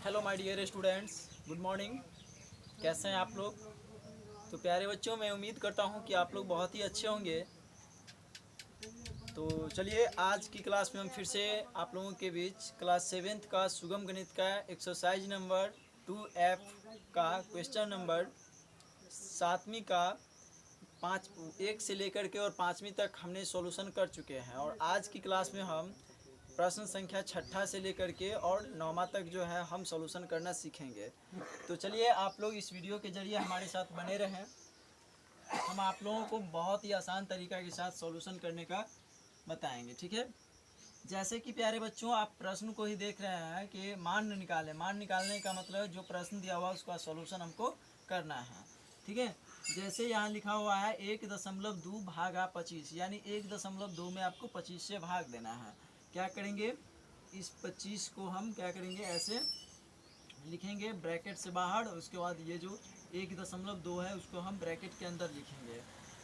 Hello my dear students, good morning. कैसे हैं आप लोग? तो प्यारे बच्चों, मैं उम्मीद करता हूं कि आप लोग बहुत ही अच्छे होंगे। तो चलिए, आज की क्लास में हम फिर से आप लोगों के बीच क्लास 7th का सुगम गणित का एक्सरसाइज नंबर 2F का क्वेश्चन नंबर 7वीं का 1 से लेकर के और 5वीं तक हमने सॉल्यूशन कर चुके हैं। और आज की क्लास में हम प्रश्न संख्या 6 से लेकर के और 9वां तक जो है हम सॉल्यूशन करना सीखेंगे। तो चलिए, आप लोग इस वीडियो के जरिए हमारे साथ बने रहें। हम आप लोगों को बहुत ही आसान तरीका के साथ सॉल्यूशन करने का बताएंगे, ठीक है। जैसे कि प्यारे बच्चों, आप प्रश्न को ही देख रहे हैं कि मान निकालें। मान निकालने का मतलब जो प्रश्न दिया हुआ उसका सॉल्यूशन हमको करना है, ठीक है। जैसे यहाँ लिखा हुआ है 1.2 भागा 25, यानी 1.2 में आपको 25 से भाग देना है। क्या करेंगे, इस 25 को हम क्या करेंगे, ऐसे लिखेंगे ब्रैकेट से बाहर। उसके बाद ये जो 1.2 है उसको हम ब्रैकेट के अंदर लिखेंगे।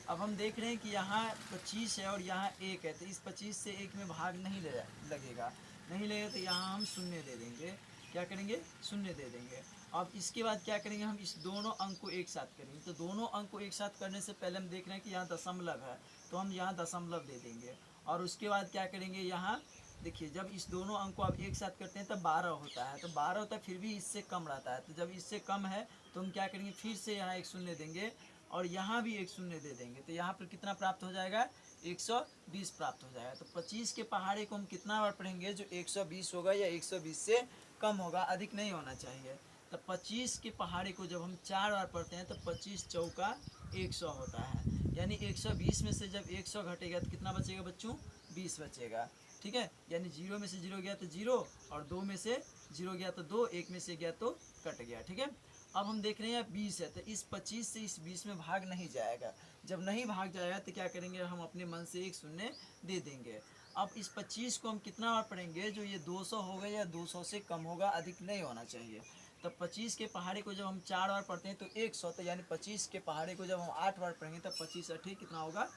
अब हम देख रहे हैं कि यहाँ 25 है और यहाँ 1 है, तो इस 25 से 1 में भाग नहीं लगेगा। नहीं लगेगा तो यहाँ हम शून्य दे देंगे। क्या करेंगे, शून्य दे देंगे। अब इसके बाद क्या करेंगे, हम इस दोनों अंक को एक साथ करेंगे। तो दोनों अंक को एक साथ करने से पहले हम देख रहे हैं कि यहाँ दशमलव है, तो हम यहाँ दशमलव दे देंगे। और उसके बाद क्या करेंगे, यहाँ देखिए, जब इस दोनों अंक को आप एक साथ करते हैं तब 12 होता है, तो 12 होता है, फिर भी इससे कम रहता है। तो जब इससे कम है तो हम क्या करेंगे, फिर से यहाँ एक शून्य देंगे और यहाँ भी एक शून्य दे देंगे। तो यहाँ पर कितना प्राप्त हो जाएगा, 120 प्राप्त हो जाएगा। तो 25 के पहाड़े को हम कितना बार पढ़ेंगे, जो 120 होगा या 120 से कम होगा, अधिक नहीं होना चाहिए। तो 25 के पहाड़े को जब हम 4 बार पढ़ते हैं तो 25 चौका 100 होता है। यानी 120 में से जब 100 घटेगा तो कितना बचेगा बच्चों, 20 बचेगा, ठीक है। यानी 0 में से 0 गया तो 0, और 2 में से 0 गया तो 2, 1 में से गया तो कट गया, ठीक है। अब हम देख रहे हैं 20 है, तो इस 25 से इस 20 में भाग नहीं जाएगा। जब नहीं भाग जाएगा तो क्या करेंगे, हम अपने मन से एक शून्य दे देंगे। अब इस 25 को हम कितना बार पढ़ेंगे, जो ये 200 होगा या 200 से कम होगा, अधिक नहीं होना चाहिए। तब 25 के पहाड़े को जब हम 4 बार पढ़ते हैं तो 100, तो यानी 25 के पहाड़े को जब हम 8 बार पढ़ेंगे तब 25 अठी कितना होगा,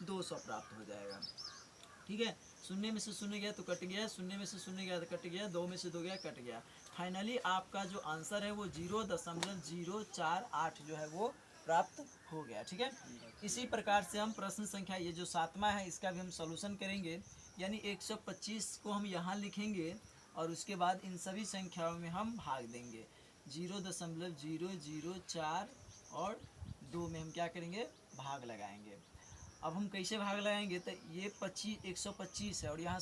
200 प्राप्त हो जाएगा, ठीक है। शून्य में से शून्य गया तो कट गया, शून्य में से शून्य गया तो कट गया, 2 में से 2 गया कट गया। फाइनली आपका जो आंसर है वो 0.048 जो है वो प्राप्त हो गया, ठीक है। इसी प्रकार से हम प्रश्न संख्या ये जो 7वां है इसका भी हम सॉल्यूशन करेंगे। यानी 125 को हम यहाँ लिखेंगे और उसके बाद इन सभी संख्याओं में हम भाग देंगे। 0.004 और 2 में हम क्या करेंगे, भाग लगाएंगे। अब हम कैसे भाग लगाएंगे, तो ये 125 है और यहाँ